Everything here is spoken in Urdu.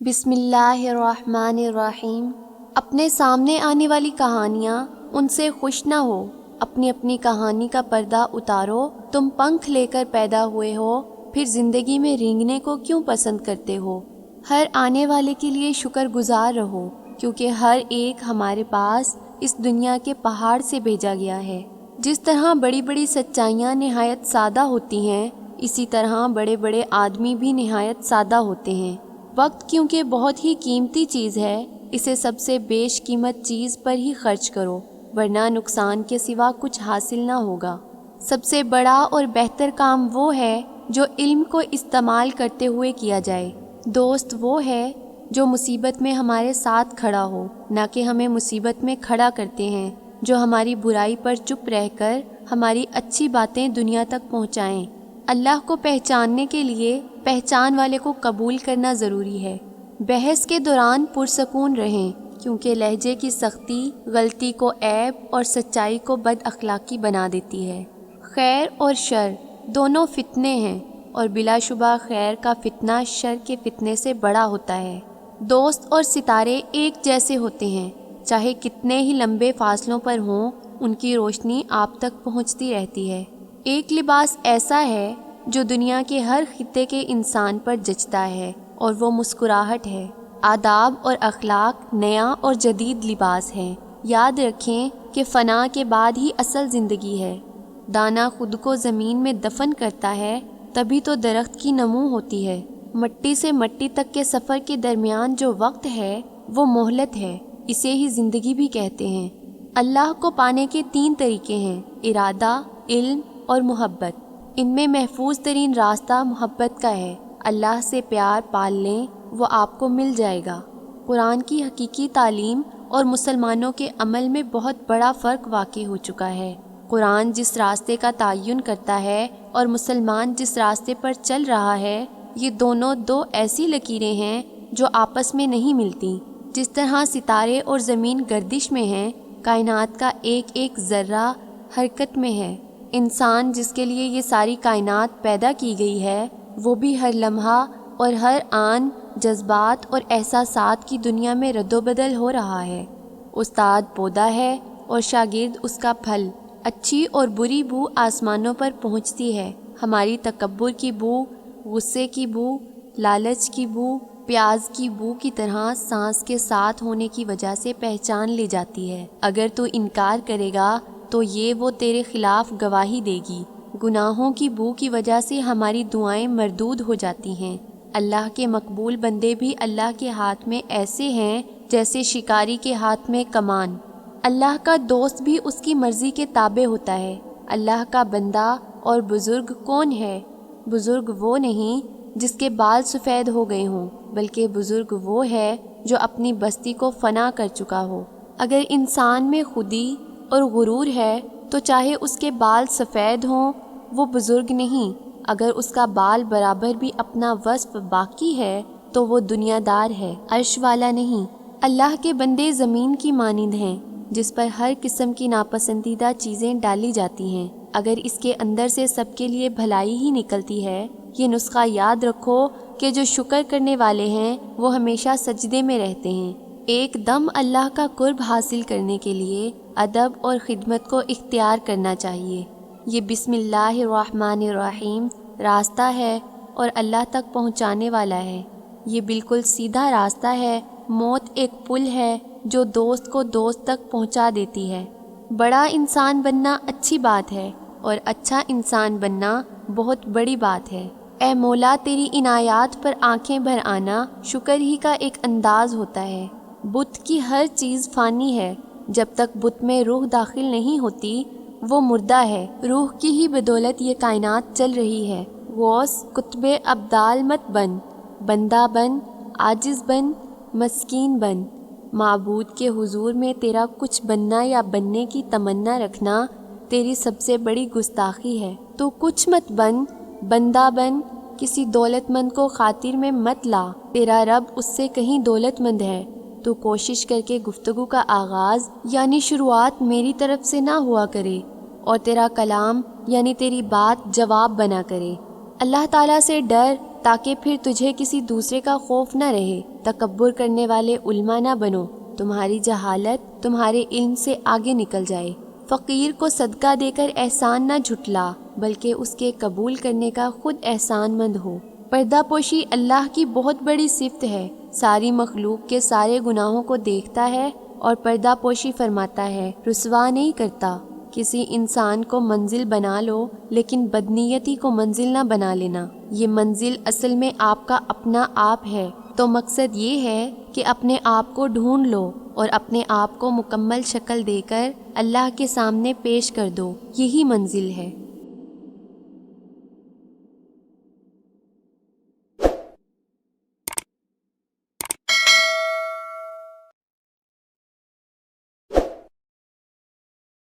بسم اللہ الرحمن الرحیم۔ اپنے سامنے آنے والی کہانیاں ان سے خوش نہ ہو، اپنی اپنی کہانی کا پردہ اتارو۔ تم پنکھ لے کر پیدا ہوئے ہو، پھر زندگی میں رینگنے کو کیوں پسند کرتے ہو؟ ہر آنے والے کے لیے شکر گزار رہو، کیونکہ ہر ایک ہمارے پاس اس دنیا کے پہاڑ سے بھیجا گیا ہے۔ جس طرح بڑی بڑی سچائیاں نہایت سادہ ہوتی ہیں، اسی طرح بڑے بڑے آدمی بھی نہایت سادہ ہوتے ہیں۔ وقت کیونکہ بہت ہی قیمتی چیز ہے، اسے سب سے بیش قیمت چیز پر ہی خرچ کرو، ورنہ نقصان کے سوا کچھ حاصل نہ ہوگا۔ سب سے بڑا اور بہتر کام وہ ہے جو علم کو استعمال کرتے ہوئے کیا جائے۔ دوست وہ ہے جو مصیبت میں ہمارے ساتھ کھڑا ہو، نہ کہ ہمیں مصیبت میں کھڑا کرتے ہیں، جو ہماری برائی پر چپ رہ کر ہماری اچھی باتیں دنیا تک پہنچائیں۔ اللہ کو پہچاننے کے لیے پہچان والے کو قبول کرنا ضروری ہے۔ بحث کے دوران پرسکون رہیں، کیونکہ لہجے کی سختی غلطی کو عیب اور سچائی کو بد اخلاقی بنا دیتی ہے۔ خیر اور شر دونوں فتنے ہیں، اور بلا شبہ خیر کا فتنہ شر کے فتنے سے بڑا ہوتا ہے۔ دوست اور ستارے ایک جیسے ہوتے ہیں، چاہے کتنے ہی لمبے فاصلوں پر ہوں، ان کی روشنی آپ تک پہنچتی رہتی ہے۔ ایک لباس ایسا ہے جو دنیا کے ہر خطے کے انسان پر جچتا ہے، اور وہ مسکراہٹ ہے۔ آداب اور اخلاق نیا اور جدید لباس ہے۔ یاد رکھیں کہ فنا کے بعد ہی اصل زندگی ہے۔ دانا خود کو زمین میں دفن کرتا ہے، تبھی تو درخت کی نمو ہوتی ہے۔ مٹی سے مٹی تک کے سفر کے درمیان جو وقت ہے وہ مہلت ہے، اسے ہی زندگی بھی کہتے ہیں۔ اللہ کو پانے کے 3 طریقے ہیں: ارادہ، علم اور محبت۔ ان میں محفوظ ترین راستہ محبت کا ہے۔ اللہ سے پیار پال لیں، وہ آپ کو مل جائے گا۔ قرآن کی حقیقی تعلیم اور مسلمانوں کے عمل میں بہت بڑا فرق واقع ہو چکا ہے۔ قرآن جس راستے کا تعین کرتا ہے اور مسلمان جس راستے پر چل رہا ہے، یہ دونوں 2 ایسی لکیریں ہیں جو آپس میں نہیں ملتی۔ جس طرح ستارے اور زمین گردش میں ہیں، کائنات کا ایک ایک ذرہ حرکت میں ہے۔ انسان جس کے لیے یہ ساری کائنات پیدا کی گئی ہے، وہ بھی ہر لمحہ اور ہر آن جذبات اور احساسات کی دنیا میں رد و بدل ہو رہا ہے۔ استاد پودا ہے اور شاگرد اس کا پھل۔ اچھی اور بری بو آسمانوں پر پہنچتی ہے۔ ہماری تکبر کی بو، غصے کی بو، لالچ کی بو، پیاز کی بو کی طرح سانس کے ساتھ ہونے کی وجہ سے پہچان لی جاتی ہے۔ اگر تو انکار کرے گا تو یہ وہ تیرے خلاف گواہی دے گی۔ گناہوں کی بو کی وجہ سے ہماری دعائیں مردود ہو جاتی ہیں۔ اللہ کے مقبول بندے بھی اللہ کے ہاتھ میں ایسے ہیں جیسے شکاری کے ہاتھ میں کمان۔ اللہ کا دوست بھی اس کی مرضی کے تابع ہوتا ہے۔ اللہ کا بندہ اور بزرگ کون ہے؟ بزرگ وہ نہیں جس کے بال سفید ہو گئے ہوں، بلکہ بزرگ وہ ہے جو اپنی بستی کو فنا کر چکا ہو۔ اگر انسان میں خودی اور غرور ہے تو چاہے اس کے بال سفید ہوں، وہ بزرگ نہیں۔ اگر اس کا بال برابر بھی اپنا وصف باقی ہے تو وہ دنیا دار ہے، عرش والا نہیں۔ اللہ کے بندے زمین کی مانند ہیں جس پر ہر قسم کی ناپسندیدہ چیزیں ڈالی جاتی ہیں۔ اگر اس کے اندر سے سب کے لیے بھلائی ہی نکلتی ہے، یہ نسخہ یاد رکھو کہ جو شکر کرنے والے ہیں وہ ہمیشہ سجدے میں رہتے ہیں۔ ایک دم اللہ کا قرب حاصل کرنے کے لیے ادب اور خدمت کو اختیار کرنا چاہیے۔ یہ بسم اللہ الرحمن الرحیم راستہ ہے اور اللہ تک پہنچانے والا ہے۔ یہ بالکل سیدھا راستہ ہے۔ موت ایک پل ہے جو دوست کو دوست تک پہنچا دیتی ہے۔ بڑا انسان بننا اچھی بات ہے، اور اچھا انسان بننا بہت بڑی بات ہے۔ اے مولا، تیری عنایات پر آنکھیں بھر آنا شکر ہی کا ایک انداز ہوتا ہے۔ بت کی ہر چیز فانی ہے، جب تک بت میں روح داخل نہیں ہوتی وہ مردہ ہے۔ روح کی ہی بدولت یہ کائنات چل رہی ہے۔ غوث قطب ابدال مت بن، بندہ بن، عاجز بن، مسکین بن۔ معبود کے حضور میں تیرا کچھ بننا یا بننے کی تمنا رکھنا تیری سب سے بڑی گستاخی ہے۔ تو کچھ مت بن، بندہ بن، کسی دولت مند کو خاطر میں مت لا، تیرا رب اس سے کہیں دولت مند ہے۔ تو کوشش کر کے گفتگو کا آغاز یعنی شروعات میری طرف سے نہ ہوا کرے، اور تیرا کلام یعنی تیری بات جواب بنا کرے۔ اللہ تعالیٰ سے ڈر تاکہ پھر تجھے کسی دوسرے کا خوف نہ رہے۔ تکبر کرنے والے علماء نہ بنو، تمہاری جہالت تمہارے علم سے آگے نکل جائے۔ فقیر کو صدقہ دے کر احسان نہ جھٹلا، بلکہ اس کے قبول کرنے کا خود احسان مند ہو۔ پردہ پوشی اللہ کی بہت بڑی صفت ہے، ساری مخلوق کے سارے گناہوں کو دیکھتا ہے اور پردہ پوشی فرماتا ہے، رسوا نہیں کرتا۔ کسی انسان کو منزل بنا لو لیکن بدنیتی کو منزل نہ بنا لینا، یہ منزل اصل میں آپ کا اپنا آپ ہے۔ تو مقصد یہ ہے کہ اپنے آپ کو ڈھونڈ لو اور اپنے آپ کو مکمل شکل دے کر اللہ کے سامنے پیش کر دو، یہی منزل ہے۔